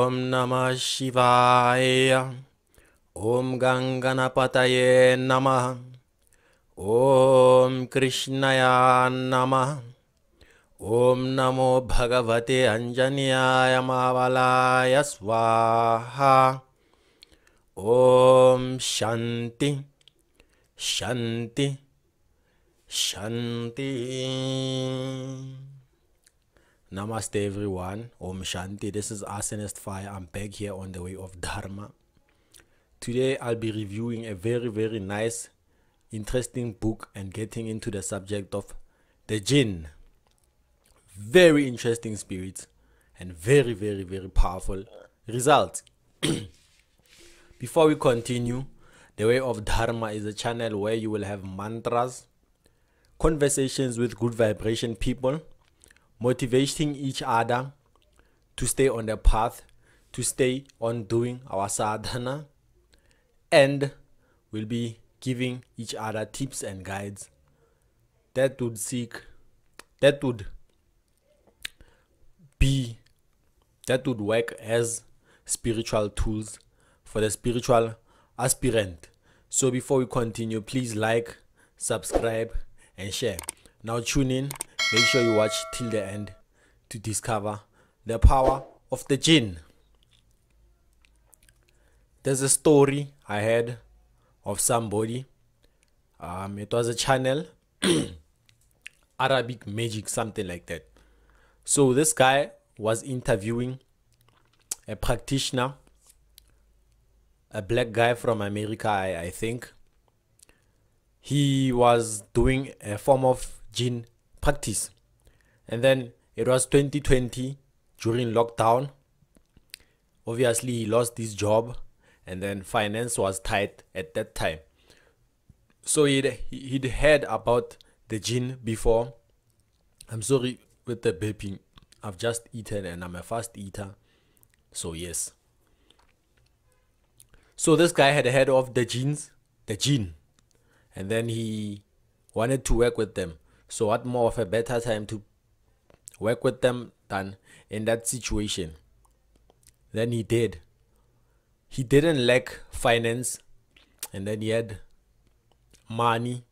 Om Namah Shivaya. Om Ganganapataye Namah. Om Krishnaya Namah. Om Namo Bhagavate Anjaneyaya Mavalaya Swaha. Om Shanti Shanti Shanti. Namaste everyone. Om Shanti. This is Arsonist Fire. I'm back here on the way of Dharma. Today I'll be reviewing a very nice, interesting book and getting into the subject of the Jinn. Very interesting spirits and very powerful results. Before we continue, the Way of Dharma is a channel where you will have mantras, conversations with good vibration people, motivating each other to stay on the path, to stay on doing our sadhana, and we'll be giving each other tips and guides that would work as spiritual tools for the spiritual aspirant. So before we continue, please like, subscribe and share. Now tune in, make sure you watch till the end to discover the power of the Jinn. There's a story I heard of somebody. It was a channel, Arabic Magic, something like that. So this guy was interviewing a practitioner, a black guy from America, I think. He was doing a form of Jinn practice. And then it was 2020 during lockdown. Obviously, he lost his job and then finance was tight at that time. So he'd heard about the Jinn before. I'm sorry with the burping. I've just eaten and I'm a fast eater. So yes. So this guy had heard of the Jinn. And then he wanted to work with them. So what more of a better time to work with them than in that situation? Then he did. He didn't lack finance, and then he had money,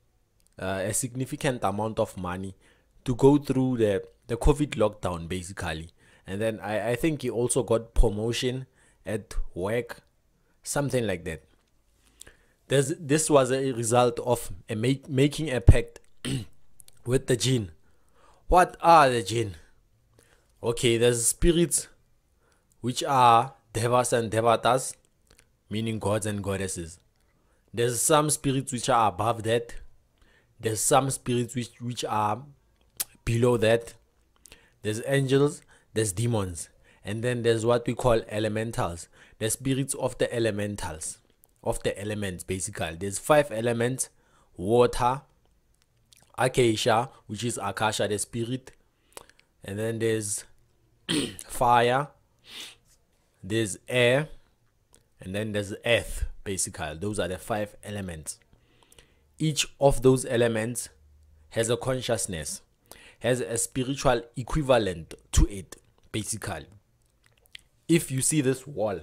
a significant amount of money to go through the COVID lockdown basically. And then I think he also got promotion at work, something like that. This was a result of making a pact with the Jinn. What are the Jinn? Okay, there's spirits which are devas and devatas, meaning gods and goddesses. There's some spirits which are above that. There's some spirits which are below that. There's angels, there's demons. And then there's what we call elementals. The spirits of the elementals. Of the elements basically. There's 5 elements: water, Akasha, which is Akasha, the spirit, and then there's fire, there's air, and then there's earth basically. Those are the 5 elements. Each of those elements has a consciousness, has a spiritual equivalent to it basically. If you see this wall,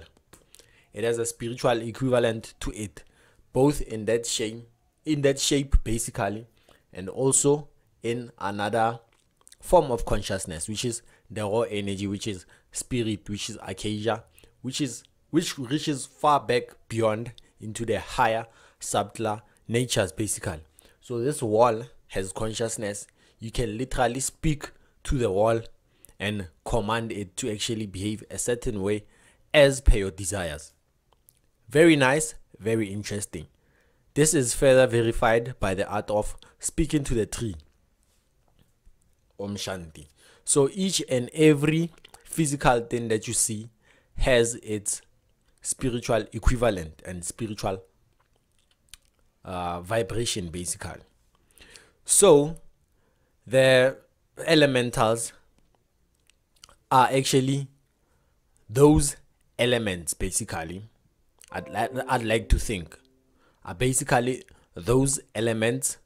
it has a spiritual equivalent to it, both in that shape basically, and also in another form of consciousness, which is the raw energy, which is spirit, which is Akasha, which reaches far back beyond into the higher, subtler natures basically. So this wall has consciousness. You can literally speak to the wall and command it to actually behave a certain way as per your desires. Very nice, very interesting. This is further verified by the art of speaking to the tree. Om Shanti. So each and every physical thing that you see has its spiritual equivalent and spiritual vibration basically. So the elementals are actually those elements basically. I'd like to think are basically those elements,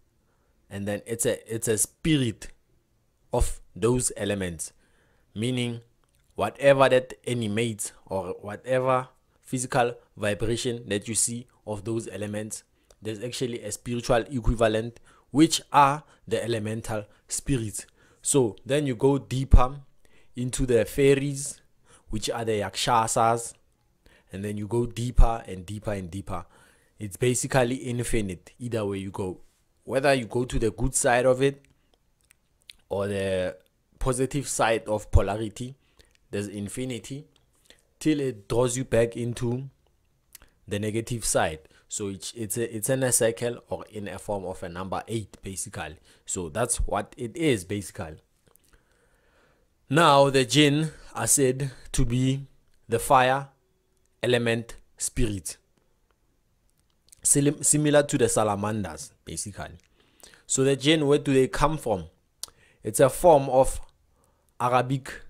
and then it's a spirit of those elements, meaning whatever that animates or whatever physical vibration that you see of those elements, there's actually a spiritual equivalent, which are the elemental spirits. So then you go deeper into the fairies, which are the yakshasas, and then you go deeper and deeper and deeper. It's basically infinite either way you go, whether you go to the good side of it or the positive side of polarity. There's infinity till it draws you back into the negative side. So it's in a circle or in a form of a number 8 basically. So that's what it is basically. Now the jinn are said to be the fire element spirit, similar to the salamanders basically. So the jinn, where do they come from? It's a form of Arabic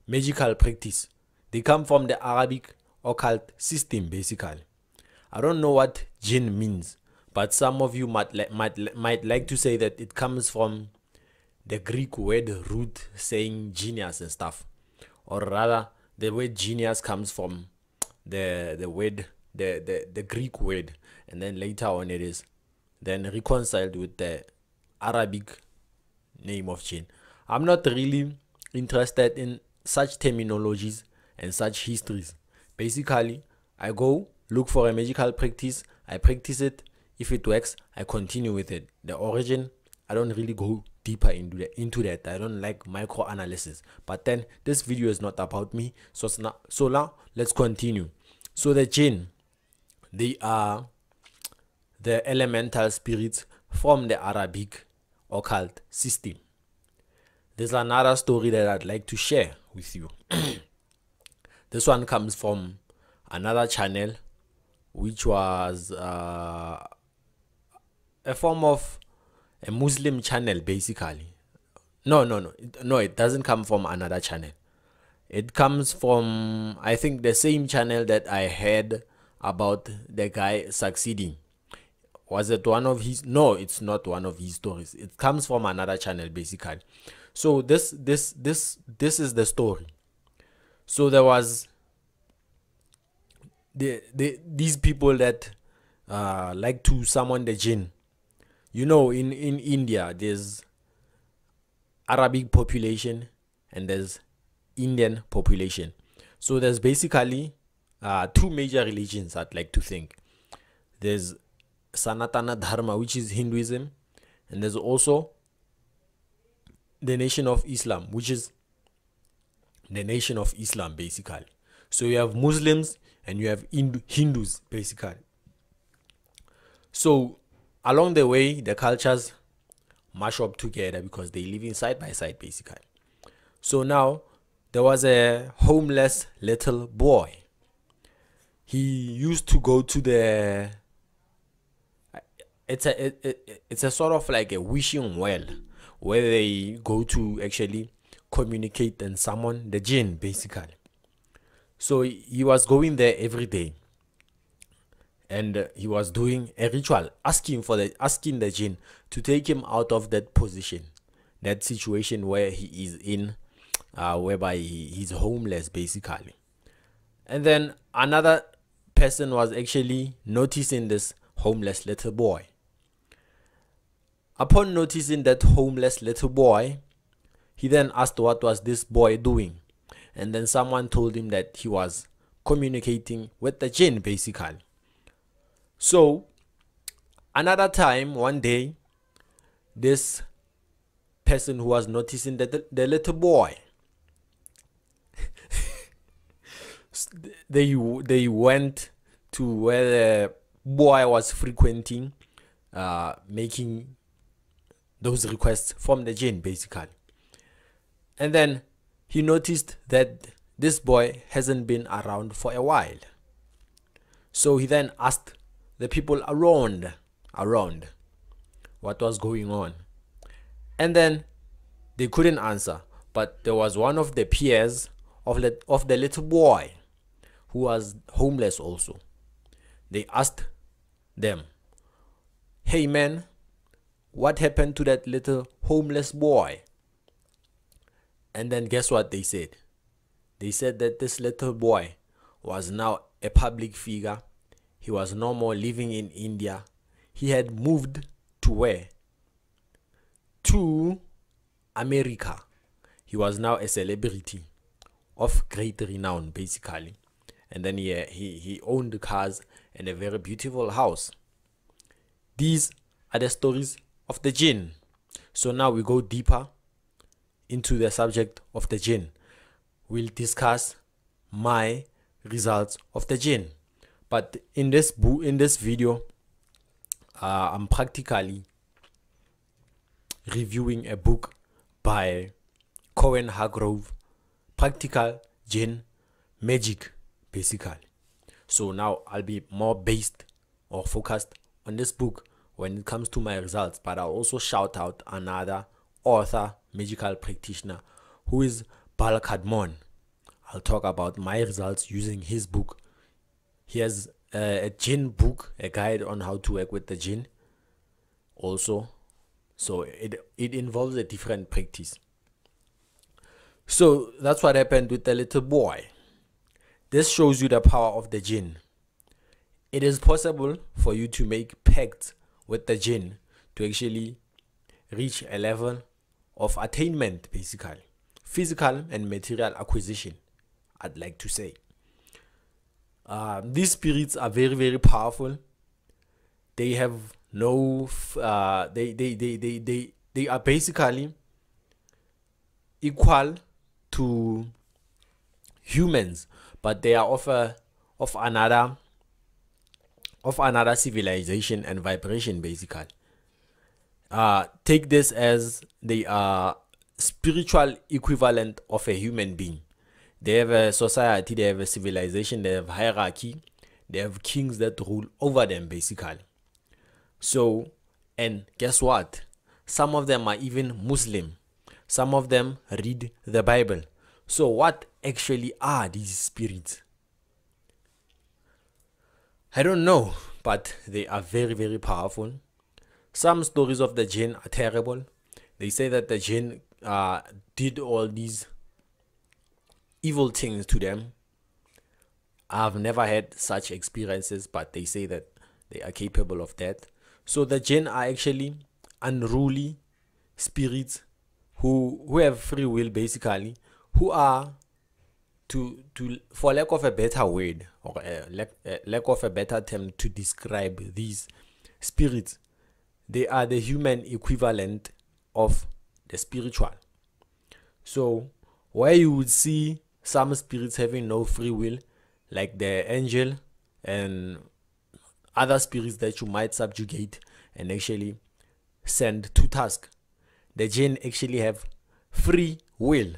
magical practice. They come from the Arabic occult system basically. I don't know what jinn means, but some of you might like to say that it comes from the Greek word root saying genius and stuff, or rather the word genius comes from the word the Greek word, and then later on it is then reconciled with the Arabic name of jinn. I'm not really interested in such terminologies and such histories. Basically, I go look for a magical practice, I practice it. If it works, I continue with it. The origin, I don't really go deeper into that. I don't like micro analysis. But then this video is not about me. So now let's continue. So the jinn, they are the elemental spirits from the Arabic occult system. There's another story that I'd like to share with you. This one comes from another channel, which was a form of a Muslim channel basically. No, it doesn't come from another channel. It comes from, I think, the same channel that I heard about the guy succeeding. Was it one of his? No, it's not one of his stories. It comes from another channel basically. So this is the story. So there was these people that like to summon the jinn. You know, in India there's Arabic population and there's Indian population. So there's basically two major religions, I'd like to think. There's Sanatana Dharma, which is Hinduism, and there's also the Nation of Islam, which is the Nation of Islam basically. So you have Muslims and you have Hindus basically. So along the way, the cultures mash up together because they live in side by side basically. So now there was a homeless little boy. He used to go to the it's a sort of like a wishing well where they go to actually communicate and summon the jinn basically. So he was going there every day, and he was doing a ritual asking the jinn to take him out of that position, that situation where he is in, whereby he's homeless basically. And then another person was actually noticing this homeless little boy. Upon noticing that homeless little boy, he then asked what was this boy doing, and then someone told him that he was communicating with the jinn basically. So another time, one day, this person who was noticing the little boy, they went to where the boy was frequenting, making those requests from the jinn basically. And then he noticed that this boy hasn't been around for a while. So he then asked the people around what was going on. And then they couldn't answer. But there was one of the peers of the little boy who was homeless also. They asked them, "Hey man, what happened to that little homeless boy?" And then guess what they said? They said that this little boy was now a public figure. He was no more living in India. He had moved to where? To America. He was now a celebrity of great renown, basically. And then he owned cars and a very beautiful house. These are the stories of the jinn. So now we go deeper into the subject of the jinn. We'll discuss my results of the jinn. But in this video, I'm practically reviewing a book by Corwin Hargrove, Practical Jinn Magick, basically. So now I'll be more based or focused on this book when it comes to my results, but I'll also shout out another author, magical practitioner, who is Bal Kadmon. I'll talk about my results using his book. He has a jinn book, a guide on how to work with the jinn also. So it involves a different practice. So that's what happened with the little boy. This shows you the power of the jinn. It is possible for you to make pacts with the jinn to actually reach a level of attainment, basically. Physical and material acquisition, I'd like to say. These spirits are very, very powerful. They have no, they are basically equal to humans, but they are of another civilization and vibration, basically. Take this as they are spiritual equivalent of a human being. They have a society, they have a civilization, they have hierarchy, they have kings that rule over them, basically. So, and guess what? Some of them are even Muslim. Some of them read the Bible. So what actually are these spirits? I don't know, but they are very, very powerful. Some stories of the jinn are terrible. They say that the jinn did all these evil things to them. I've never had such experiences, but they say that they are capable of that. So the jinn are actually unruly spirits who have free will, basically, who are, for lack of a better word or lack of a better term to describe these spirits, they are the human equivalent of the spiritual. So where you would see some spirits having no free will, like the angel and other spirits that you might subjugate and actually send to task, the jinn actually have free will.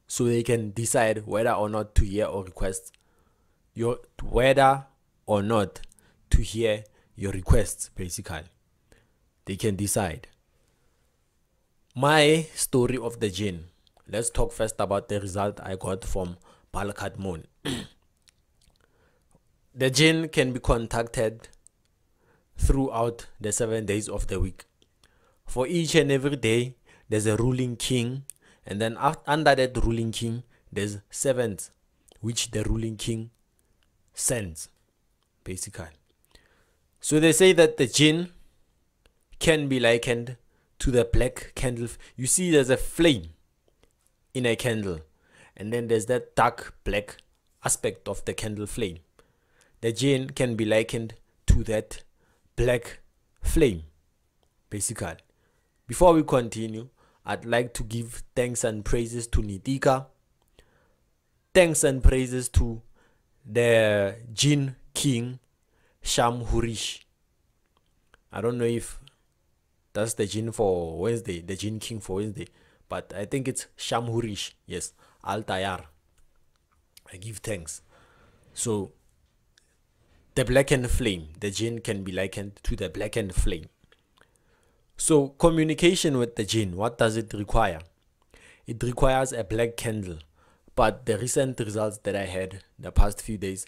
So they can decide whether or not to hear or request your requests, basically. They can decide. My story of the jinn. Let's talk first about the result I got from Bal Kadmon. The jinn can be contacted throughout the 7 days of the week. For each and every day, there's a ruling king, and then under that ruling king, there's servants, which the ruling king sends, basically. So they say that the jinn can be likened to the black candle. You see, there's a flame in a candle, and then there's that dark black aspect of the candle flame. The jinn can be likened to that black flame, basically. Before we continue, I'd like to give thanks and praises to Nitika. Thanks and praises to the Jinn King, Shamhurish. I don't know if that's the Jinn for Wednesday, the Jinn King for Wednesday, but I think it's Shamhurish. Yes, Altayar. I give thanks. So, the blackened flame, the jinn can be likened to the blackened flame. So communication with the jinn, what does it require? It requires a black candle. But the recent results that I had the past few days,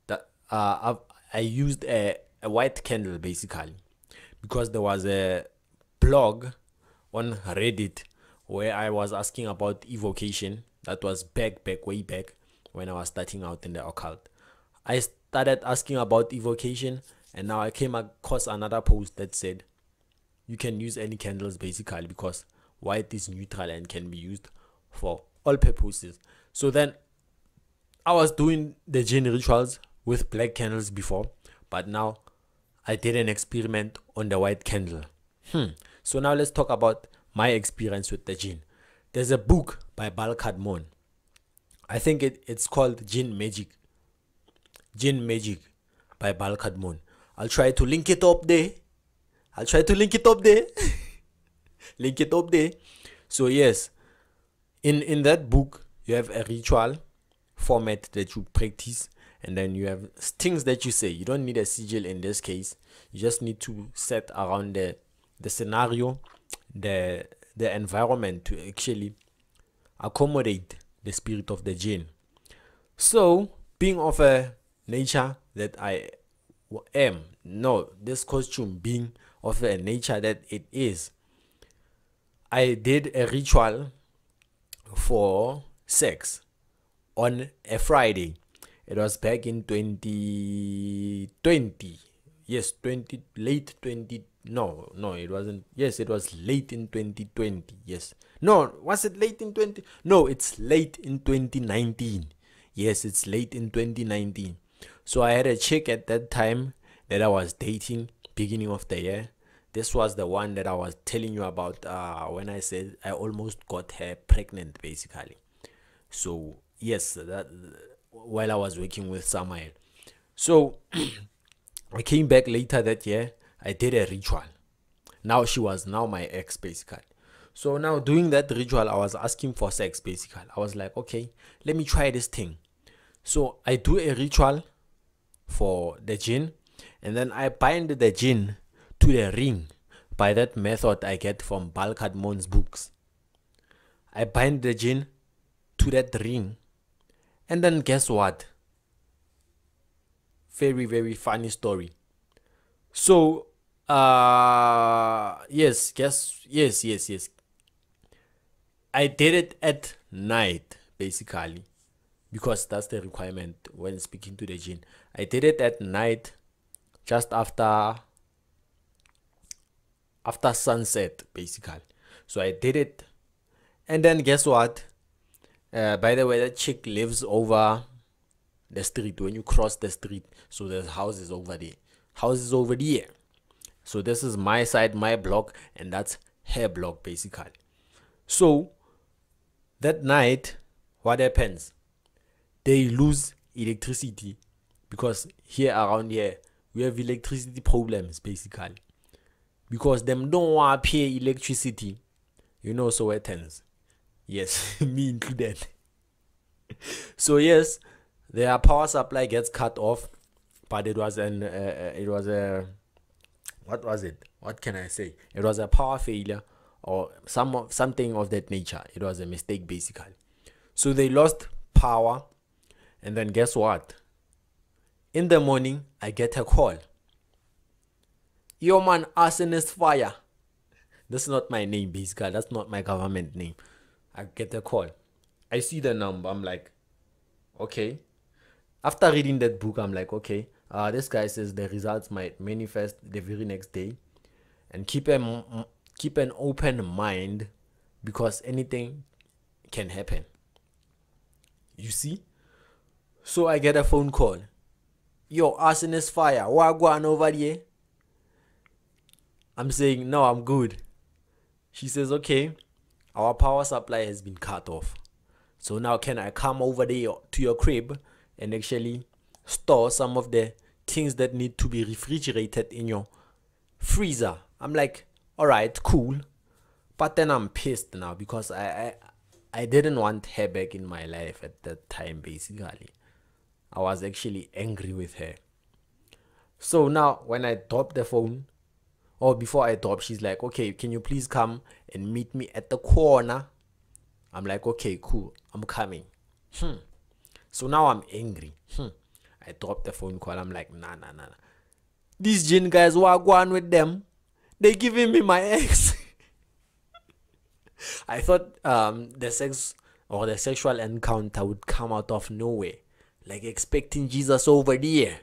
that I used a white candle, basically, because there was a blog on Reddit where I was asking about evocation. That was way back when I was starting out in the occult. I started asking about evocation, and now I came across another post that said you can use any candles basically, because white is neutral and can be used for all purposes. So then I was doing the jinn rituals with black candles before, but now I did an experiment on the white candle. So now let's talk about my experience with the jinn. There's a book by Balkadmon. I think it's called Jinn Magick. Jinn Magick by Balkadmon. I'll try to link it up there. Link it up there. So yes, in that book you have a ritual format that you practice, and then you have things that you say. You don't need a sigil in this case. You just need to set around the scenario, the environment, to actually accommodate the spirit of the jinn. So being of a nature that I am, this costume being of a nature that it is, I did a ritual for sex on a Friday. It was back in 2020. Yes, late 20. No, it wasn't. Yes, it was late in 2020. Yes. No, was it late in 20? No, it's late in 2019. Yes, it's late in 2019. So I had a chick at that time that I was dating, beginning of the year. This was the one that I was telling you about when I said I almost got her pregnant, basically. So yes, that while I was working with Samuel. So I came back later that year. I did a ritual. Now she was now my ex, basically. So now doing that ritual, I was asking for sex, basically. I was like, okay, let me try this thing. So I do a ritual for the jinn, and then I bind the jinn to the ring by that method I get from Balkadmon's books. I bind the jinn to that ring, and then guess what? Very, very funny story. So yes. I did it at night, basically, because that's the requirement when speaking to the jinn. I did it at night, just after sunset, basically. So I did it, and then guess what? By the way, that chick lives over the street. When you cross the street, so there's houses over there. So this is my side, my block, and that's her block, basically. So that night, what happens? They lose electricity, because around here we have electricity problems, basically, because them don't want to pay electricity. So it ends. Yes, me included. So yes, their power supply gets cut off, but it was what was it? What can I say? It was a power failure or something of that nature. It was a mistake, basically. So they lost power, and then guess what? In the morning, I get a call. Yo man, arsonist fire. That's not my name, basically. That's not my government name. I get a call. I see the number. I'm like, okay. After reading that book, I'm like, okay. This guy says the results might manifest the very next day, and keep an open mind, because anything can happen. You see? So I get a phone call. Yo, arsonist fire. Wagwan over there. I'm saying, no, I'm good. She says, okay, our power supply has been cut off. So now can I come over there to your crib and actually store some of the things that need to be refrigerated in your freezer? I'm like, all right, cool. But then I'm pissed now, because I didn't want her back in my life at that time, basically. I was actually angry with her. So now when I drop the phone, or before I drop, she's like, okay, can you please come and meet me at the corner? I'm like, okay, cool, I'm coming. So now I'm angry. I dropped the phone call. I'm like, nah. These jinn guys, what go on with them? They giving me my ex. I thought the sex or the sexual encounter would come out of nowhere, like expecting Jesus over there.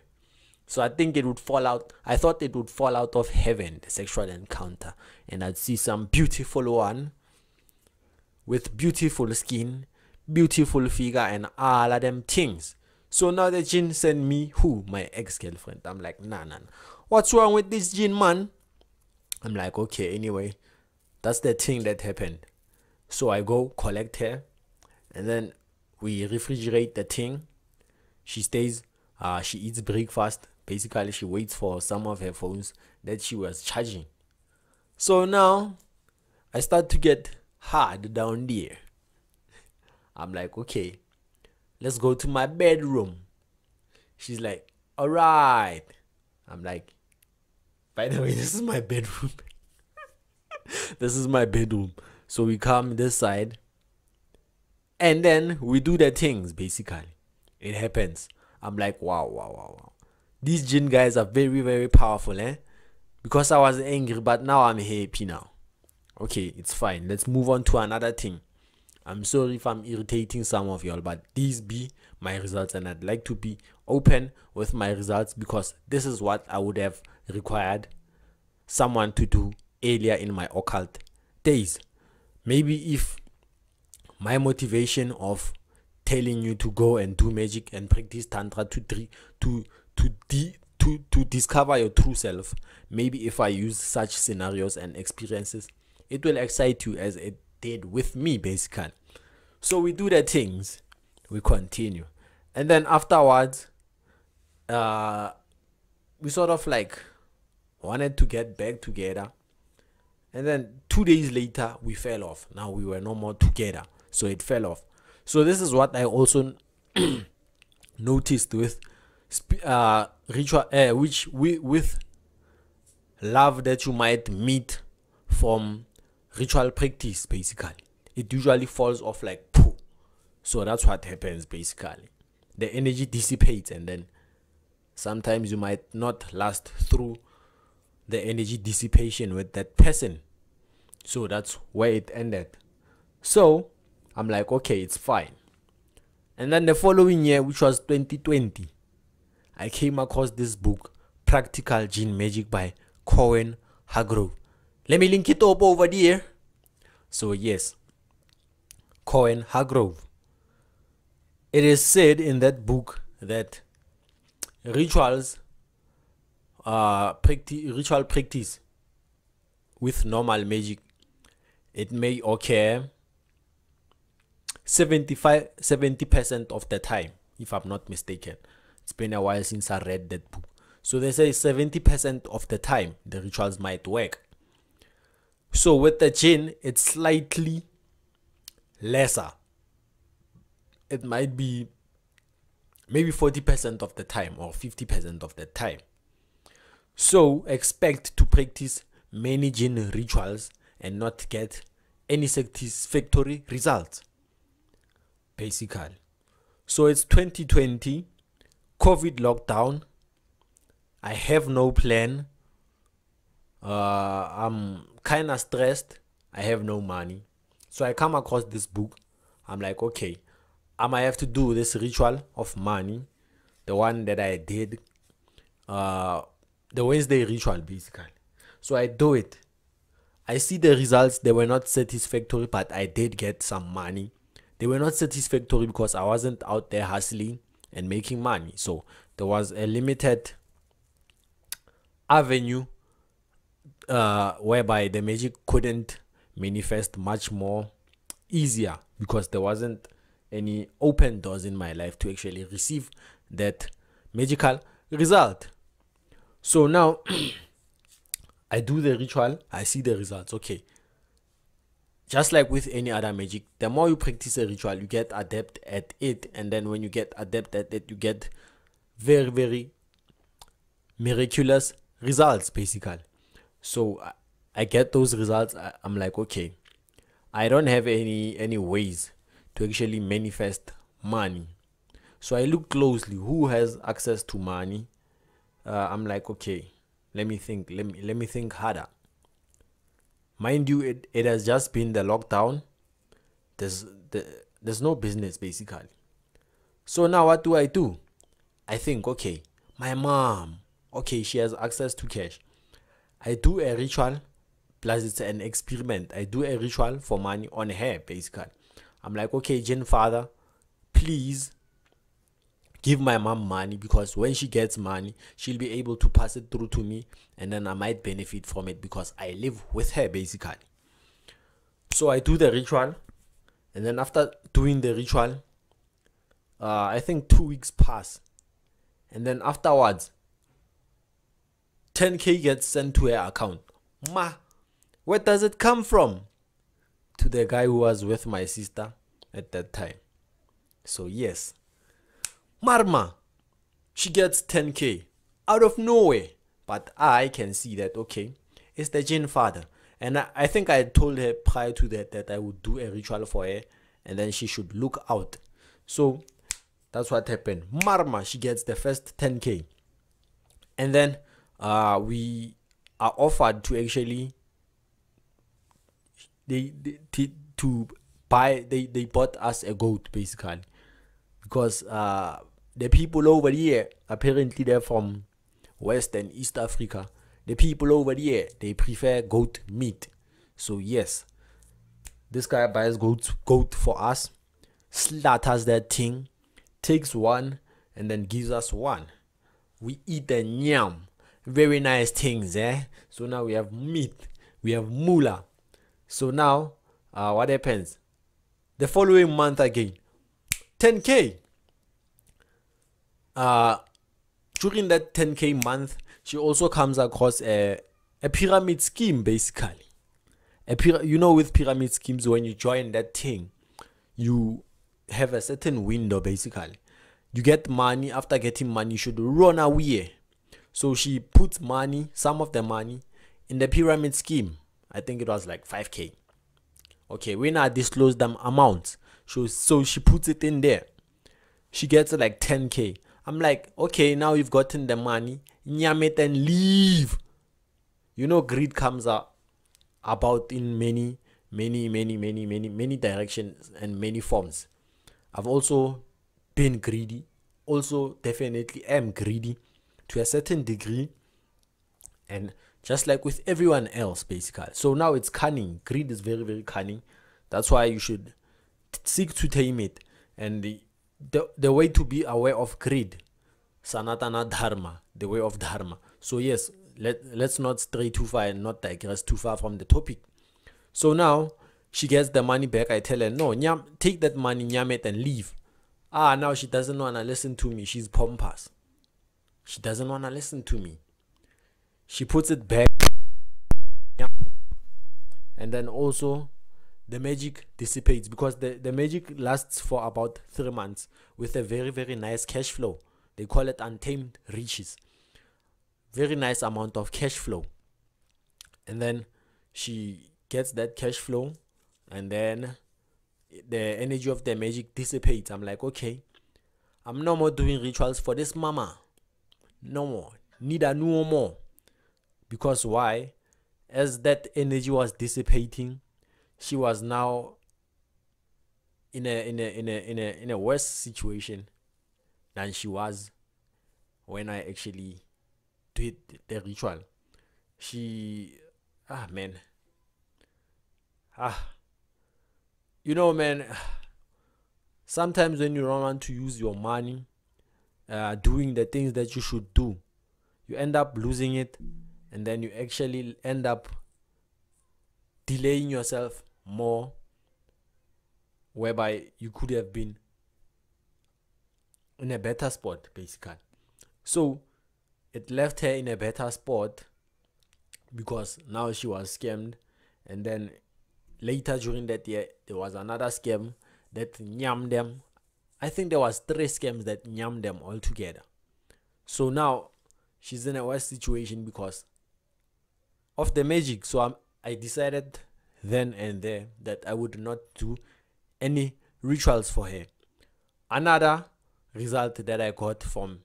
So I think it would fall out. I thought it would fall out of heaven, the sexual encounter, and I'd see some beautiful one with beautiful skin, beautiful figure, and all of them things. So now the jinn sent me my ex-girlfriend. I'm like, nah. What's wrong with this jinn, man? I'm like, okay, anyway, that's the thing that happened. So I go collect her, and then we refrigerate the thing. She stays, she eats breakfast. Basically, she waits for some of her phones that she was charging. So now I start to get hard down there. I'm like, okay, let's go to my bedroom. She's like, all right. I'm like, by the way, this is my bedroom. This is my bedroom. So we come this side, and then we do the things. Basically, it happens. I'm like, wow. These jinn guys are very, very powerful, because I was angry, but now I'm happy now. Okay, it's fine. Let's move on to another thing. I'm sorry if I'm irritating some of y'all, but these be my results, and I'd like to be open with my results, because this is what I would have required someone to do earlier in my occult days. Maybe if my motivation of telling you to go and do magic and practice tantra to discover your true self, maybe if I use such scenarios and experiences, it will excite you as it did with me, basically. So we do the things, we continue, and then afterwards we sort of like wanted to get back together, and then 2 days later we fell off. Now we were no more together, so it fell off. So this is what I also noticed with ritual, with love that you might meet from ritual practice. Basically, it usually falls off like poof. So that's what happens. Basically, the energy dissipates, and then sometimes you might not last through the energy dissipation with that person. So that's where it ended. So I'm like, okay, it's fine. And then the following year, which was 2020, I came across this book, Practical Jinn Magick by Corwin, Hargrove. Let me link it up over there. So yes, Corwin, Hargrove. It is said in that book that ritual practice with normal magic, it may occur 70% of the time, if I'm not mistaken. It's been a while since I read that book. So they say 70% of the time the rituals might work. So with the jinn, it's slightly lesser. It might be maybe 40% of the time or 50% of the time. So expect to practice many jinn rituals and not get any satisfactory results, basically. So it's 2020, COVID lockdown. I have no plan. I'm kind of stressed. I have no money. So I come across this book. I'm like, okay, I might have to do this ritual of money, the one that I did, the Wednesday ritual, basically. So I do it. I see the results. They were not satisfactory, but I did get some money. They were not satisfactory because I wasn't out there hustling and making money. So there was a limited avenue whereby the magic couldn't manifest much more easier, because there wasn't any open doors in my life to actually receive that magical result. So now I do the ritual, I see the results. Okay, just like with any other magic, the more you practice a ritual, you get adept at it, and then when you get adept at it, you get very, very miraculous results, basically. So I get those results. I'm like, okay, I don't have any ways to actually manifest money. So I look closely who has access to money. I'm like, okay, let me think harder. Mind you, it has just been the lockdown, there's there's no business basically. So now what do? I think, okay, my mom, okay, she has access to cash. I do a ritual, plus it's an experiment. I do a ritual for money on her basically. I'm like, okay, Jinn Father, please give my mom money, because when she gets money, she'll be able to pass it through to me, and then I might benefit from it because I live with her basically. So I do the ritual, and then after doing the ritual, I think 2 weeks pass, and then afterwards 10k gets sent to her account. Ma, where does it come from? To the guy who was with my sister at that time. So yes, Marma, she gets 10k out of nowhere. But I can see that, okay, it's the Jinn Father. And I think I told her prior to that I would do a ritual for her, and then she should look out. So that's what happened. Marma, she gets the first 10k. And then we are offered to actually they bought us a goat basically, because the people over here, apparently they're from West and East Africa. The people over here, they prefer goat meat. So yes, this guy buys goat for us, slaughters that thing, takes one, and then gives us one. We eat the yam. Very nice things, eh? So now we have meat, we have moolah. So now, what happens? The following month again, 10k. During that 10k month, she also comes across a pyramid scheme basically. You know, with pyramid schemes, when you join that thing, you have a certain window basically. You get money. After getting money, you should run away. So she puts money, some of the money, in the pyramid scheme. I think it was like 5k. Okay, when I disclose them amounts, so she puts it in there. She gets like 10k. I'm like, okay, now you've gotten the money, nyam it and leave. You know, greed comes about in many directions and many forms. I've also been greedy, also definitely am greedy to a certain degree, and just like with everyone else basically. So now it's cunning. Greed is very, very cunning. That's why you should seek to tame it. And the way to be aware of greed, Sanatana Dharma, the way of Dharma. So yes, let's not stray too far and not digress too far from the topic. So now she gets the money back. I tell her, no, take that money, nyam it and leave. Now she doesn't want to listen to me. She's pompous. She doesn't want to listen to me. She puts it back, and then also the magic dissipates, because the magic lasts for about 3 months with a very, very nice cash flow. They call it untamed riches. Very nice amount of cash flow. And then she gets that cash flow, and then the energy of the magic dissipates. I'm like, okay, I'm no more doing rituals for this mama. No more. Neither no more. Because why? As that energy was dissipating, she was now in a worse situation than she was when I actually did the ritual. You know, man, sometimes when you don't want to use your money doing the things that you should do, you end up losing it, and then you actually end up delaying yourself more, whereby you could have been in a better spot basically. So it left her in a better spot, because now she was scammed. And then later during that year, there was another scam that nyammed them. I think there was 3 scams that nyammed them all together. So now she's in a worse situation because of the magic. So I decided then and there that I would not do any rituals for her. Another result that I got from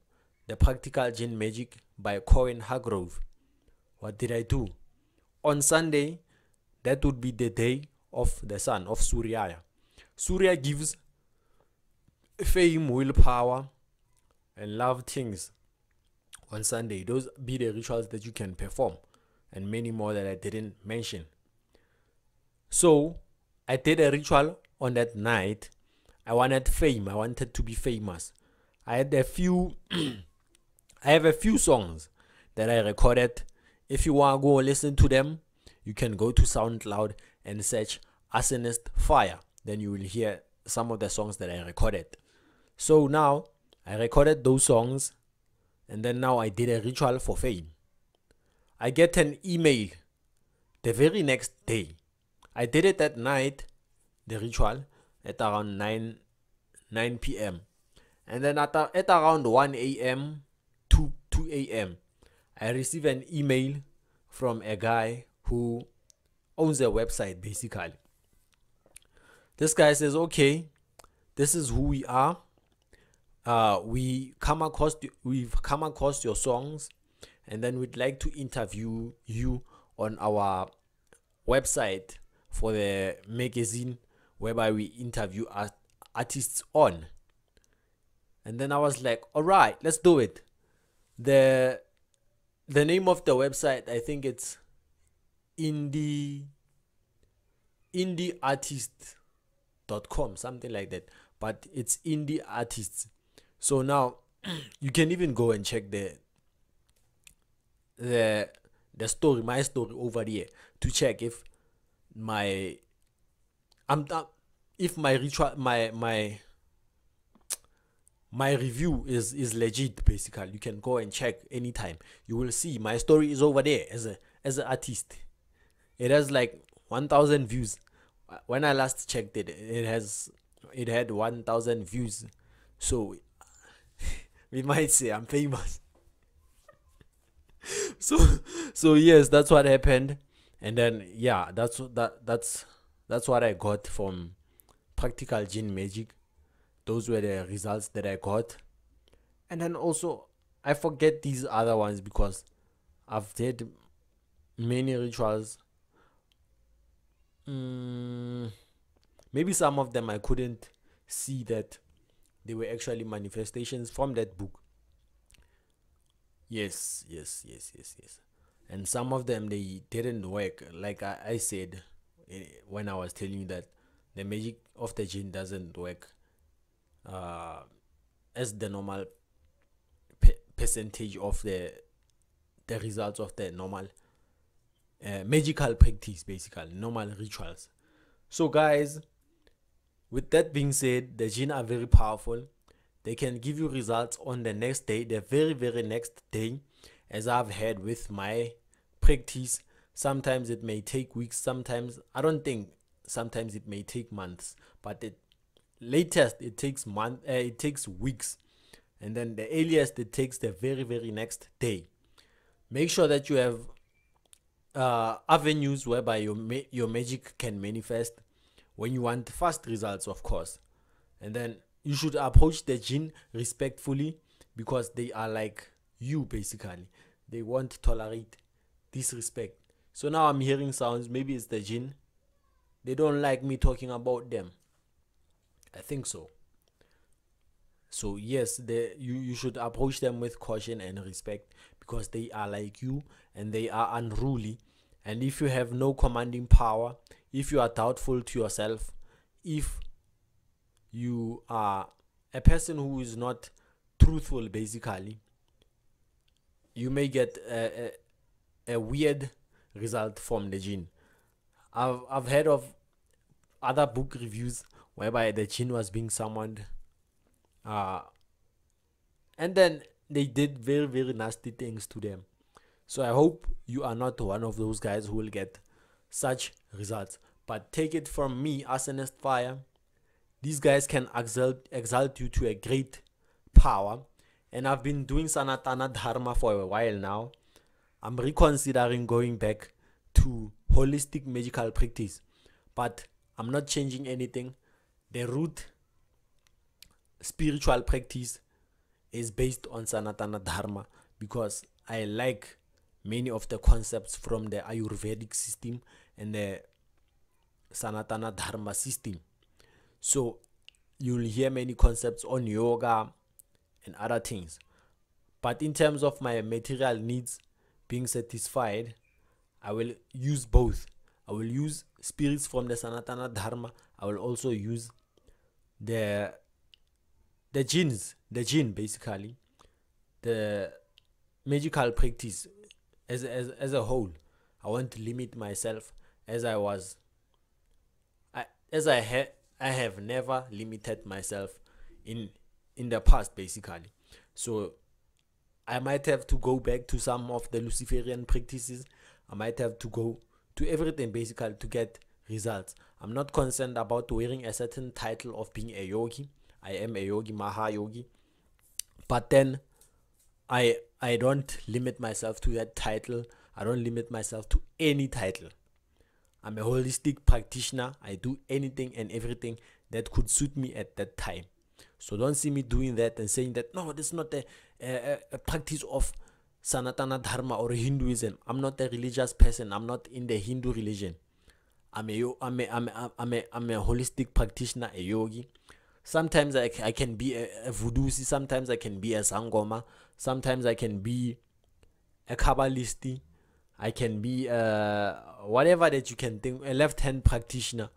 the Practical Jinn Magick by Corwin Hargrove. What did I do? On Sunday, that would be the day of the sun, of Surya. Surya gives fame, willpower, and love things on Sunday. Those be the rituals that you can perform, and many more that I didn't mention. So I did a ritual on that night. I wanted fame. I wanted to be famous. I had a few I have a few songs that I recorded. If you want to go listen to them, you can go to SoundCloud and search Arsonist Fire. Then you will hear some of the songs that I recorded. So now I recorded those songs, and then now I did a ritual for fame. I get an email the very next day. I did it at night, the ritual, at around 9 p.m. And then at around 1 a.m. to 2 a.m., I received an email from a guy who owns a website, basically. This guy says, okay, this is who we are. We've come across your songs, and then we'd like to interview you on our website for the magazine whereby we interview artists on. And then I was like, all right, let's do it. The name of the website, I think it's indieartist.com, something like that, but it's indie artists. So now you can even go and check the story, my story over there, to check if my ritual, my review is legit. Basically, you can go and check anytime. You will see my story is over there as an artist. It has like 1,000 views. When I last checked it, it had 1,000 views. So we might say I'm famous. so yes, that's what happened. And then yeah, that's what I got from Practical Jinn Magick. Those were the results that I got. And then also, I forget these other ones because I've did many rituals. Maybe some of them I couldn't see that they were actually manifestations from that book. Yes. And some of them, they didn't work. Like I said when I was telling you that the magic of the jinn doesn't work as the normal percentage of the results of the normal magical practice, basically normal rituals. So guys, with that being said, the jinn are very powerful. They can give you results on the next day, the very next day, as I've had with my practice. Sometimes it may take weeks, sometimes it may take months, but latest it takes weeks, and then the earliest it takes the very next day. Make sure that you have avenues whereby your magic can manifest when you want fast results, of course. And then you should approach the jinn respectfully, because they are like you, basically. They won't tolerate disrespect. So now I'm hearing sounds, maybe it's the jinn. They don't like me talking about them. I think so. So yes, you should approach them with caution and respect, because they are like you and they are unruly. And if you have no commanding power, if you are doubtful to yourself, if you are a person who is not truthful, basically, you may get a weird result from the jinn. I've heard of other book reviews whereby the jinn was being summoned, and then they did very nasty things to them. So I hope you are not one of those guys who will get such results. But take it from me, Arsonist Fire, these guys can exalt you to a great power. And I've been doing Sanatana Dharma for a while now. I'm reconsidering going back to holistic magical practice, but I'm not changing anything. The root spiritual practice is based on Sanatana Dharma, because I like many of the concepts from the Ayurvedic system and the Sanatana Dharma system. So you'll hear many concepts on yoga and other things. But in terms of my material needs being satisfied, I will use both. I will use spirits from the Sanatana Dharma. I will also use the jinn basically, the magical practice as a whole. I want to limit myself as I have never limited myself in the past basically. So I might have to go back to some of the Luciferian practices. I might have to go to everything basically to get results. I'm not concerned about wearing a certain title of being a yogi. I am a yogi, Maha Yogi. But then I don't limit myself to that title. I don't limit myself to any title. I'm a holistic practitioner. I do anything and everything that could suit me at that time. So don't see me doing that and saying that, no, this is not a practice of Sanatana Dharma or Hinduism. I'm not a religious person. I'm not in the Hindu religion. I'm a holistic practitioner, a yogi. Sometimes I can be a voodooist. Sometimes I can be a Sangoma. Sometimes I can be a Kabbalisti. I can be whatever that you can think, a left-hand practitioner.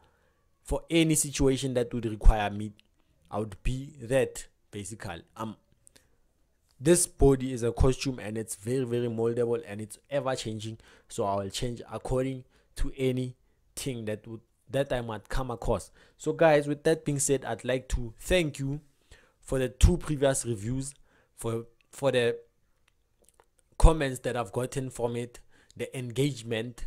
For any situation that would require me, I would be that basically. This body is a costume and it's very, very moldable and it's ever changing. So I will change according to anything that I might come across. So guys, with that being said, I'd like to thank you for the 2 previous reviews, for the comments that I've gotten from it, the engagement.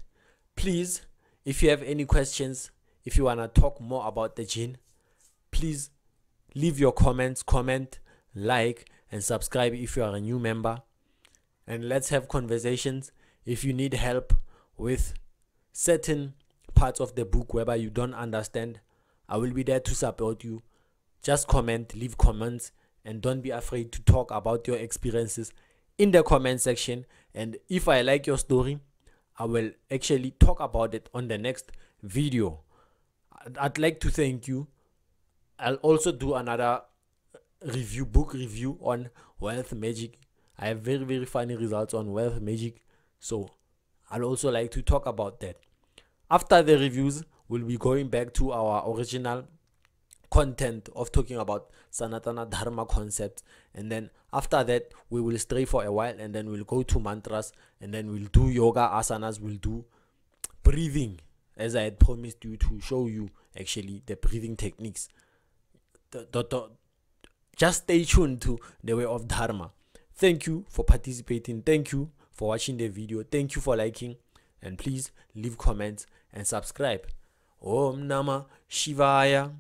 Please, if you have any questions, if you want to talk more about the jinn, please leave your comments, comment, like, and subscribe if you are a new member. And let's have conversations. If you need help with certain parts of the book whereby you don't understand, I will be there to support you. Just comment, leave comments, and don't be afraid to talk about your experiences in the comment section. And if I like your story, I will actually talk about it on the next video. I'd like to thank you. I'll also do another book review on wealth magic. I have very, very funny results on wealth magic, so I'll also like to talk about that. After the reviews, we'll be going back to our original content of talking about Sanatana Dharma concepts, and then after that we will stray for a while, and then we'll go to mantras, and then we'll do yoga asanas, we'll do breathing, as I had promised you to show you actually the breathing techniques. Just stay tuned to the way of Dharma. Thank you for participating. Thank you for watching the video. Thank you for liking, and please leave comments and subscribe. Om Namah Shivaya.